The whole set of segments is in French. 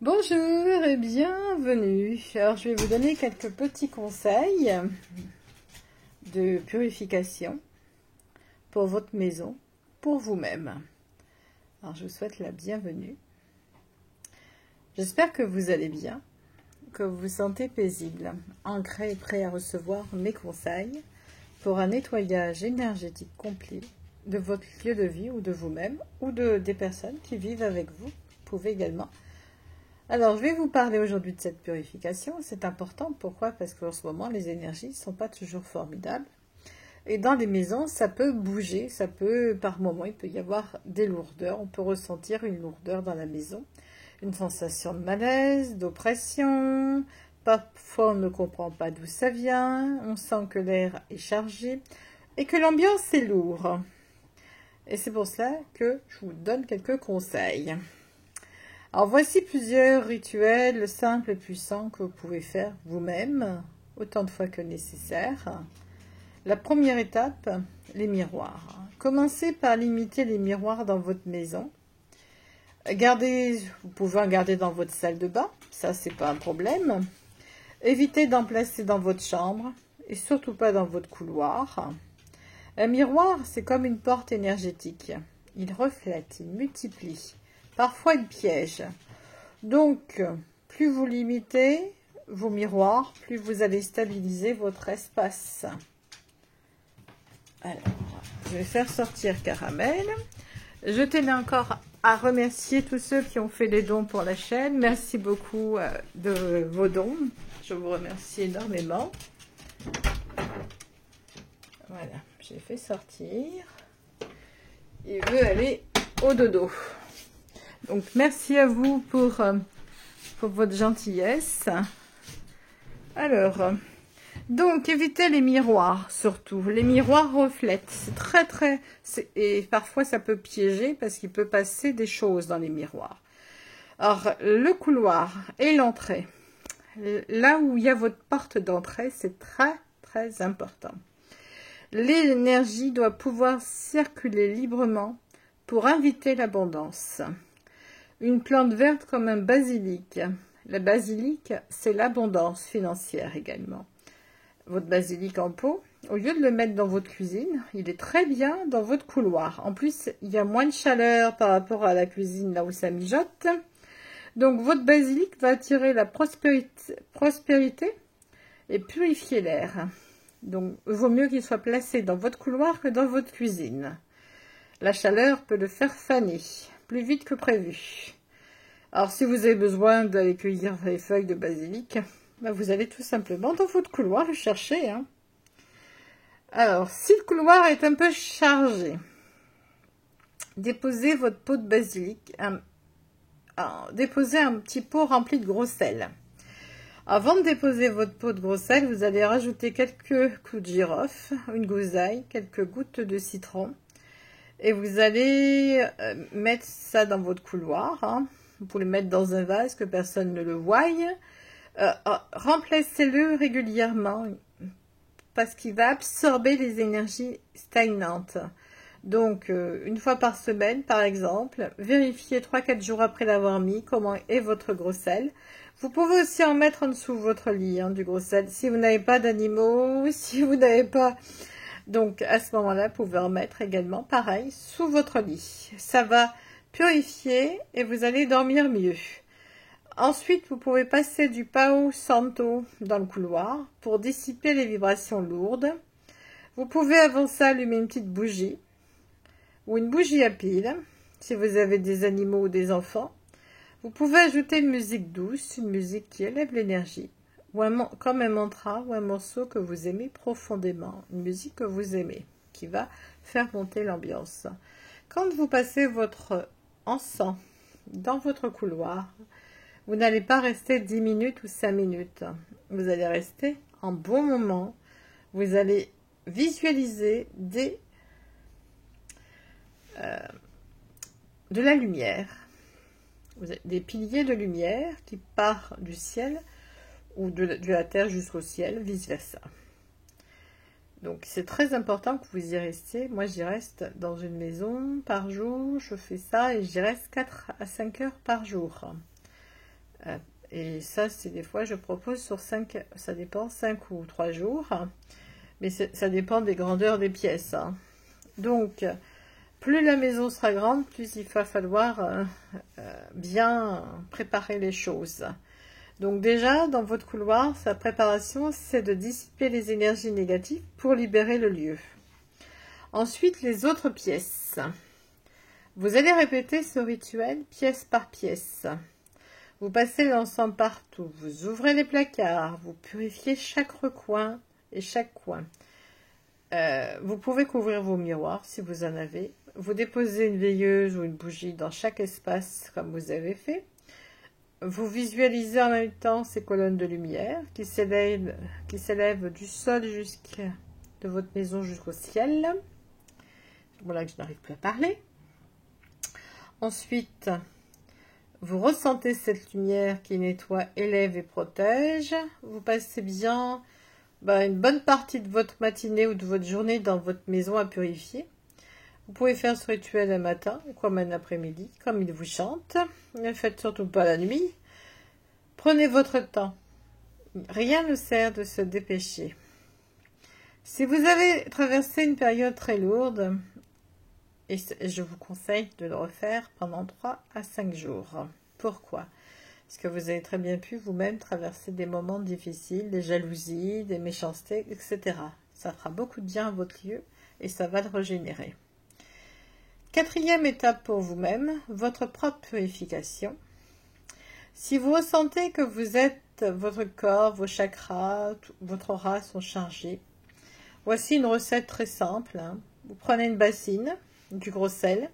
Bonjour et bienvenue. Alors je vais vous donner quelques petits conseils de purification pour votre maison, pour vous-même. Alors je vous souhaite la bienvenue. J'espère que vous allez bien, que vous vous sentez paisible, ancré et prêt à recevoir mes conseils pour un nettoyage énergétique complet de votre lieu de vie ou de vous-même ou des personnes qui vivent avec vous. Vous pouvez également. Alors, je vais vous parler aujourd'hui de cette purification. C'est important. Pourquoi? Parce qu'en ce moment, les énergies ne sont pas toujours formidables. Et dans les maisons, ça peut bouger. Par moment, il peut y avoir des lourdeurs. On peut ressentir une lourdeur dans la maison. Une sensation de malaise, d'oppression. Parfois, on ne comprend pas d'où ça vient. On sent que l'air est chargé et que l'ambiance est lourde. Et c'est pour cela que je vous donne quelques conseils. Alors voici plusieurs rituels simples et puissants que vous pouvez faire vous-même, autant de fois que nécessaire. La première étape, les miroirs. Commencez par limiter les miroirs dans votre maison. Vous pouvez en garder dans votre salle de bain, ça c'est pas un problème. Évitez d'en placer dans votre chambre et surtout pas dans votre couloir. Un miroir, c'est comme une porte énergétique. Il reflète, il multiplie. Parfois, il piège. Donc, plus vous limitez vos miroirs, plus vous allez stabiliser votre espace. Alors, je vais faire sortir Caramel. Je tenais encore à remercier tous ceux qui ont fait des dons pour la chaîne. Merci beaucoup de vos dons. Je vous remercie énormément. Voilà, j'ai fait sortir. Il veut aller au dodo. Donc, merci à vous pour votre gentillesse. Alors, donc, évitez les miroirs, surtout. Les miroirs reflètent. C'est et parfois, ça peut piéger parce qu'il peut passer des choses dans les miroirs. Alors, le couloir et l'entrée, là où il y a votre porte d'entrée, c'est très important. L'énergie doit pouvoir circuler librement pour inviter l'abondance. Une plante verte comme un basilic. Le basilic, c'est l'abondance financière également. Votre basilic en pot, au lieu de le mettre dans votre cuisine, il est très bien dans votre couloir. En plus, il y a moins de chaleur par rapport à la cuisine, là où ça mijote. Donc, votre basilic va attirer la prospérité et purifier l'air. Donc, il vaut mieux qu'il soit placé dans votre couloir que dans votre cuisine. La chaleur peut le faire faner plus vite que prévu. Alors, si vous avez besoin d'aller cueillir les feuilles de basilic, vous allez tout simplement dans votre couloir le chercher. Alors, si le couloir est un peu chargé, déposez votre pot de basilic, déposez un petit pot rempli de gros sel. Avant de déposer votre pot de gros sel, vous allez rajouter quelques clous de girofle, une gousse d'ail, quelques gouttes de citron. Et vous allez mettre ça dans votre couloir. Vous pouvez le mettre dans un vase que personne ne le voie. Remplacez-le régulièrement parce qu'il va absorber les énergies stagnantes. Donc, une fois par semaine, par exemple, vérifiez 3-4 jours après l'avoir mis comment est votre gros sel. Vous pouvez aussi en mettre en dessous de votre lit, du gros sel. Si vous n'avez pas d'animaux, si vous n'avez pas... Donc, à ce moment-là, vous pouvez en mettre également, pareil, sous votre lit. Ça va purifier et vous allez dormir mieux. Ensuite, vous pouvez passer du Palo Santo dans le couloir pour dissiper les vibrations lourdes. Vous pouvez avant ça allumer une petite bougie ou une bougie à pile, si vous avez des animaux ou des enfants. Vous pouvez ajouter une musique douce, une musique qui élève l'énergie. Ou comme un mantra ou un morceau que vous aimez profondément, une musique que vous aimez, qui va faire monter l'ambiance. Quand vous passez votre encens dans votre couloir, vous n'allez pas rester 10 minutes ou 5 minutes. Vous allez rester un bon moment. Vous allez visualiser de la lumière, des piliers de lumière qui partent du ciel ou de la terre jusqu'au ciel, vice-versa. Donc, c'est très important que vous y restiez. Moi, j'y reste dans une maison par jour. Je fais ça et j'y reste 4 à 5 heures par jour. Et ça, c'est des fois, je propose sur 5, ça dépend, 5 ou 3 jours. Mais ça dépend des grandeurs des pièces. Hein. Donc, plus la maison sera grande, plus il va falloir bien préparer les choses. Donc déjà, dans votre couloir, sa préparation, c'est de dissiper les énergies négatives pour libérer le lieu. Ensuite, les autres pièces. Vous allez répéter ce rituel pièce par pièce. Vous passez l'encens partout, vous ouvrez les placards, vous purifiez chaque recoin et chaque coin. Vous pouvez couvrir vos miroirs si vous en avez. Vous déposez une veilleuse ou une bougie dans chaque espace comme vous avez fait. Vous visualisez en même temps ces colonnes de lumière qui s'élèvent du sol de votre maison jusqu'au ciel. Voilà que je n'arrive plus à parler. Ensuite, vous ressentez cette lumière qui nettoie, élève et protège. Vous passez bien une bonne partie de votre matinée ou de votre journée dans votre maison à purifier. Vous pouvez faire ce rituel un matin ou comme un après-midi, comme il vous chante. Ne faites surtout pas la nuit. Prenez votre temps. Rien ne sert de se dépêcher. Si vous avez traversé une période très lourde, et je vous conseille de le refaire pendant 3 à 5 jours. Pourquoi ? Parce que vous avez très bien pu vous-même traverser des moments difficiles, des jalousies, des méchancetés, etc. Ça fera beaucoup de bien à votre lieu et ça va le régénérer. 4e étape pour vous-même, votre propre purification. Si vous ressentez que votre corps, vos chakras, votre aura sont chargés, voici une recette très simple. Vous prenez une bassine, du gros sel,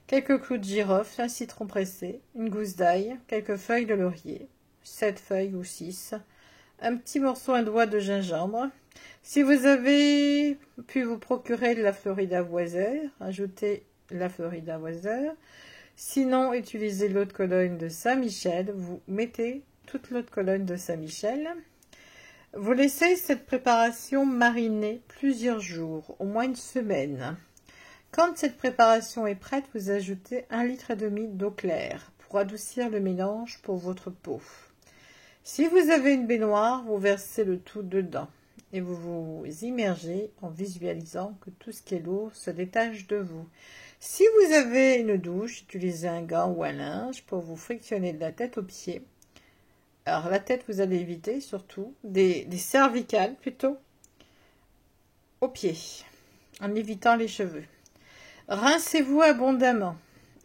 quelques clous de girofle, un citron pressé, une gousse d'ail, quelques feuilles de laurier, 7 feuilles ou 6, un petit morceau, un doigt de gingembre. Si vous avez pu vous procurer de la Florida-Waser, ajoutez la Florida-Waser. Sinon, utilisez l'eau de Cologne de Saint-Michel. Vous mettez toute l'eau de Cologne de Saint-Michel. Vous laissez cette préparation mariner plusieurs jours, au moins une semaine. Quand cette préparation est prête, vous ajoutez 1,5 litre d'eau claire pour adoucir le mélange pour votre peau. Si vous avez une baignoire, vous versez le tout dedans et vous vous immergez en visualisant que tout ce qui est lourd se détache de vous. Si vous avez une douche, utilisez un gant ou un linge pour vous frictionner de la tête aux pieds. Alors la tête, vous allez éviter surtout des cervicales plutôt aux pieds, en évitant les cheveux. Rincez-vous abondamment.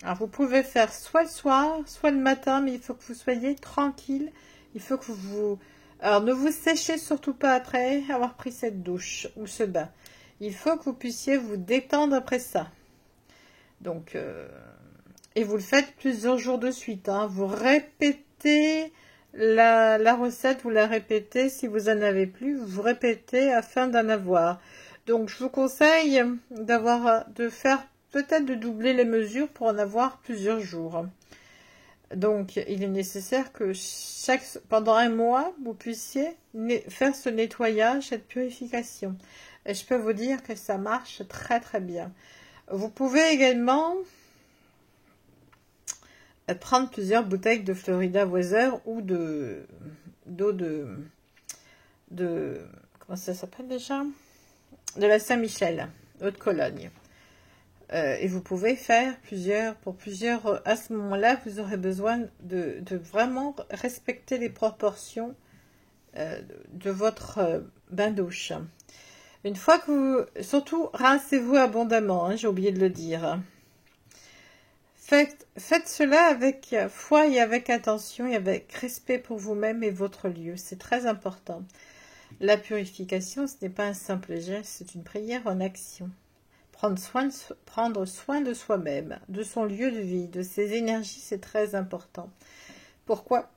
Alors vous pouvez faire soit le soir, soit le matin, mais il faut que vous soyez tranquille. Il faut que vous... Alors ne vous séchez surtout pas après avoir pris cette douche ou ce bain. Il faut que vous puissiez vous détendre après ça. Donc, et vous le faites plusieurs jours de suite. Vous répétez la recette, vous la répétez. Si vous en avez plus, vous répétez afin d'en avoir. Donc, je vous conseille de faire peut-être de doubler les mesures pour en avoir plusieurs jours. Donc, il est nécessaire que pendant un mois, vous puissiez faire ce nettoyage, cette purification. Et je peux vous dire que ça marche très très bien. Vous pouvez également prendre plusieurs bouteilles de Florida-Waser ou d'eau de comment ça s'appelle déjà? De la Saint-Michel, eau de Cologne. Et vous pouvez faire plusieurs. À ce moment-là, vous aurez besoin de vraiment respecter les proportions de votre bain-douche. Une fois que surtout, rincez-vous abondamment, j'ai oublié de le dire. Faites cela avec foi et avec attention et avec respect pour vous-même et votre lieu. C'est très important. La purification, ce n'est pas un simple geste, c'est une prière en action. Prendre soin de soi-même, de son lieu de vie, de ses énergies, c'est très important. Pourquoi ?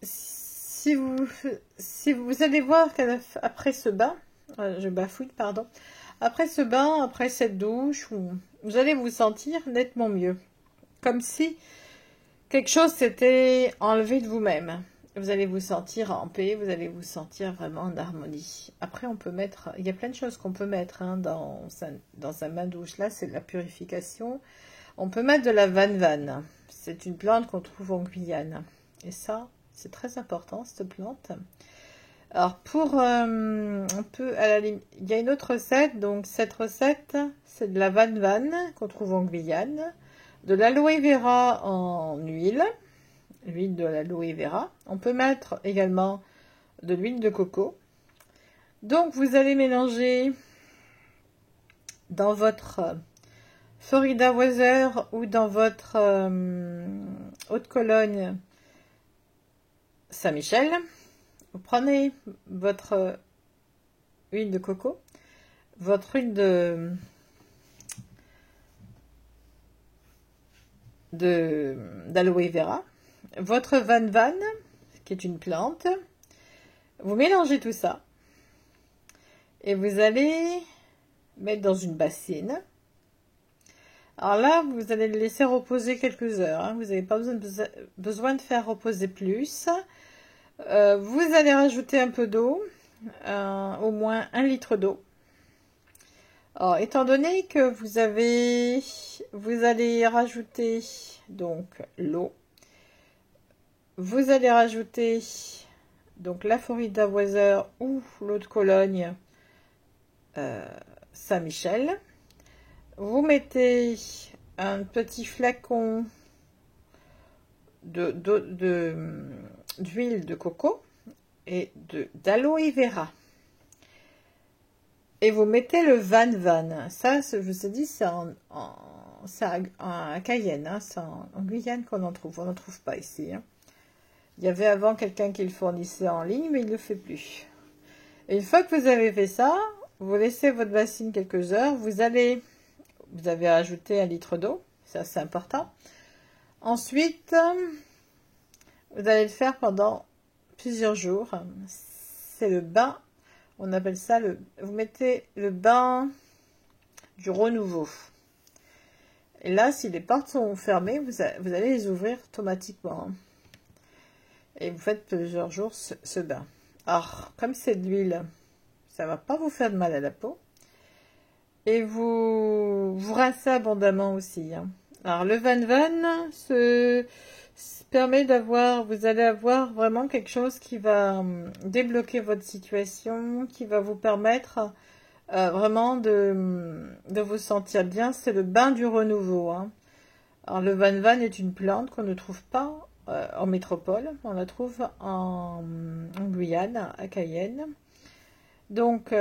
Si vous allez voir qu'après ce bain, après ce bain, après cette douche, vous allez vous sentir nettement mieux. Comme si quelque chose s'était enlevé de vous-même. Vous allez vous sentir en paix, vous allez vous sentir vraiment en harmonie. Après, il y a plein de choses qu'on peut mettre dans un bain-douche. Là, c'est de la purification. On peut mettre de la vanne. C'est une plante qu'on trouve en Guyane. Et ça, c'est très important, cette plante. Alors, on peut, il y a une autre recette. Donc, cette recette, c'est de la vanne qu'on trouve en Guyane. De l'aloe vera en huile. L'huile de l'aloe vera. On peut mettre également de l'huile de coco. Donc, vous allez mélanger dans votre Florida Weather ou dans votre eau de Cologne Saint-Michel. Vous prenez votre huile de coco, votre huile d'aloe vera, votre vanne, qui est une plante. Vous mélangez tout ça et vous allez mettre dans une bassine. Alors là, vous allez le laisser reposer quelques heures. Hein. Vous n'avez pas besoin de faire reposer plus. Vous allez rajouter un peu d'eau, au moins 1 litre d'eau. Alors, étant donné que vous allez rajouter donc l'eau. Vous allez rajouter donc la Florida Weather ou l'eau de Cologne Saint-Michel. Vous mettez un petit flacon d'huile de coco et d'aloe vera. Et vous mettez le vanne. Ça, je vous ai dit, c'est à Cayenne. Hein, c'est en Guyane qu'on en trouve. On n'en trouve pas ici. Hein. Il y avait avant quelqu'un qui le fournissait en ligne, mais il ne le fait plus. Et une fois que vous avez fait ça, vous laissez votre bassine quelques heures. Vous avez ajouté 1 litre d'eau. Ça, c'est important. Ensuite, vous allez le faire pendant plusieurs jours. C'est le bain. On appelle ça vous mettez le bain du renouveau. Et là, si les portes sont fermées, vous allez les ouvrir automatiquement. Et vous faites plusieurs jours ce bain. Alors, comme c'est de l'huile, ça ne va pas vous faire de mal à la peau. Et vous rincez abondamment aussi. Hein. Alors, le vanne permet vous allez avoir vraiment quelque chose qui va débloquer votre situation, qui va vous permettre vraiment de vous sentir bien. C'est le bain du renouveau. Hein. Alors, le vanne est une plante qu'on ne trouve pas en métropole. On la trouve en Guyane, à Cayenne. Donc,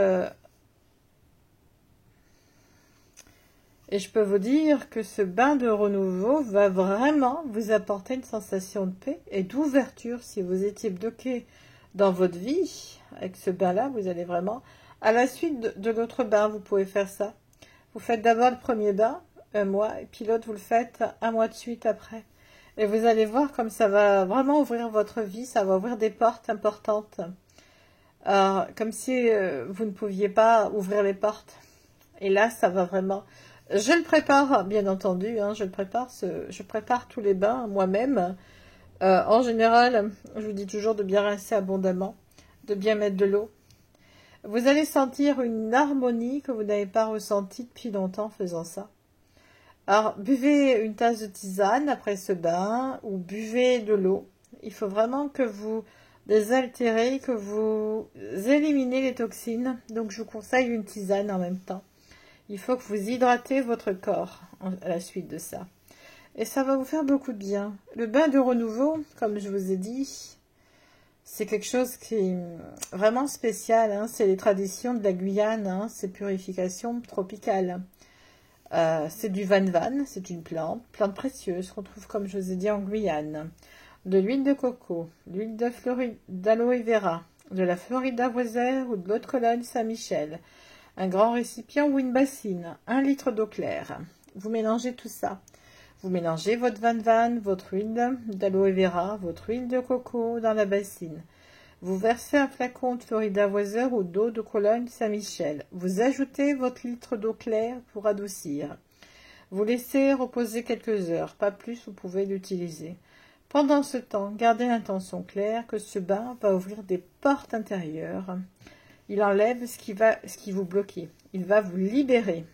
et je peux vous dire que ce bain de renouveau va vraiment vous apporter une sensation de paix et d'ouverture. Si vous étiez bloqué dans votre vie, avec ce bain-là, vous allez vraiment... À la suite de l'autre bain, vous pouvez faire ça. Vous faites d'abord le premier bain, 1 mois, et puis l'autre, vous le faites 1 mois de suite après. Et vous allez voir comme ça va vraiment ouvrir votre vie, ça va ouvrir des portes importantes. Comme si vous ne pouviez pas ouvrir les portes. Et là, ça va vraiment... Je le prépare, bien entendu, hein, je prépare tous les bains moi-même. En général, je vous dis toujours de bien rincer abondamment, de bien mettre de l'eau. Vous allez sentir une harmonie que vous n'avez pas ressentie depuis longtemps en faisant ça. Alors, buvez une tasse de tisane après ce bain ou buvez de l'eau. Il faut vraiment que vous désaltérez, que vous éliminez les toxines. Donc, je vous conseille une tisane en même temps. Il faut que vous hydratez votre corps à la suite de ça. Et ça va vous faire beaucoup de bien. Le bain de renouveau, comme je vous ai dit, c'est quelque chose qui est vraiment spécial. Hein. C'est les traditions de la Guyane, hein. C'est purification tropicale. C'est du vanne, c'est une plante précieuse qu'on trouve, comme je vous ai dit, en Guyane. De l'huile de coco, l'huile d'aloe vera, de la Florida Weather ou de l'eau de Cologne Saint-Michel. Un grand récipient ou une bassine, 1 litre d'eau claire. Vous mélangez tout ça. Vous mélangez votre vanne, votre huile d'aloe vera, votre huile de coco dans la bassine. Vous versez un flacon de Florida Weather ou d'eau de Cologne Saint-Michel. Vous ajoutez votre litre d'eau claire pour adoucir. Vous laissez reposer quelques heures, pas plus, vous pouvez l'utiliser. Pendant ce temps, gardez l'intention claire que ce bain va ouvrir des portes intérieures. Il enlève ce qui vous bloquait. Il va vous libérer.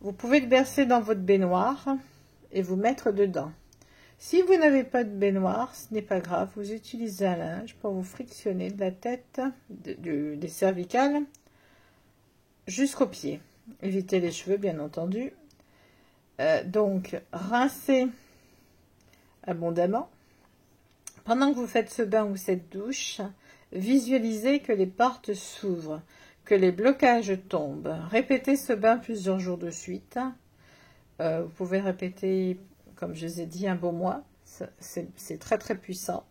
Vous pouvez le verser dans votre baignoire et vous mettre dedans. Si vous n'avez pas de baignoire, ce n'est pas grave, vous utilisez un linge pour vous frictionner de la tête, des cervicales, jusqu'aux pieds. Évitez les cheveux, bien entendu. Donc, rincez abondamment. Pendant que vous faites ce bain ou cette douche, visualisez que les portes s'ouvrent, que les blocages tombent. Répétez ce bain plusieurs jours de suite. Vous pouvez répéter, comme je vous ai dit, un bon mois. C'est très très puissant.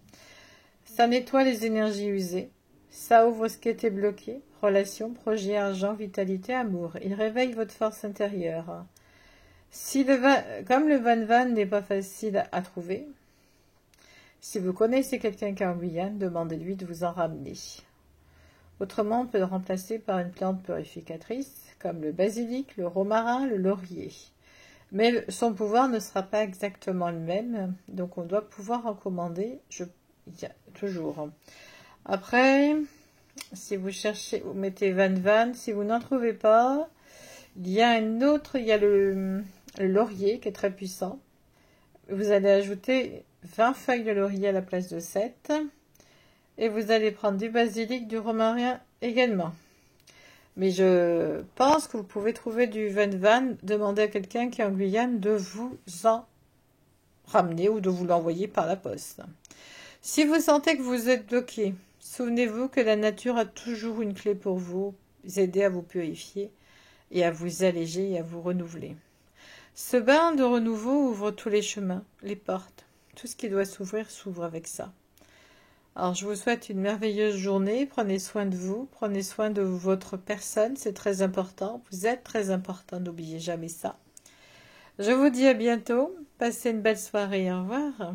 Ça nettoie les énergies usées. Ça ouvre ce qui était bloqué. Relations, projets, argent, vitalité, amour. Il réveille votre force intérieure. Si comme le van n'est pas facile à trouver, si vous connaissez quelqu'un qui est en Guyane, demandez-lui de vous en ramener. Autrement, on peut le remplacer par une plante purificatrice, comme le basilic, le romarin, le laurier. Mais son pouvoir ne sera pas exactement le même, donc on doit pouvoir en commander toujours. Après, si vous cherchez, vous mettez van, si vous n'en trouvez pas, il y a le laurier qui est très puissant. Vous allez ajouter 20 feuilles de laurier à la place de 7. Et vous allez prendre du basilic, du romarin également. Mais je pense que vous pouvez trouver du van. Demandez à quelqu'un qui est en Guyane de vous en ramener ou de vous l'envoyer par la poste. Si vous sentez que vous êtes bloqué, souvenez-vous que la nature a toujours une clé pour vous aider à vous purifier et à vous alléger et à vous renouveler. Ce bain de renouveau ouvre tous les chemins, les portes. Tout ce qui doit s'ouvrir s'ouvre avec ça. Alors, je vous souhaite une merveilleuse journée. Prenez soin de vous, prenez soin de votre personne, c'est très important. Vous êtes très important, n'oubliez jamais ça. Je vous dis à bientôt. Passez une belle soirée. Au revoir.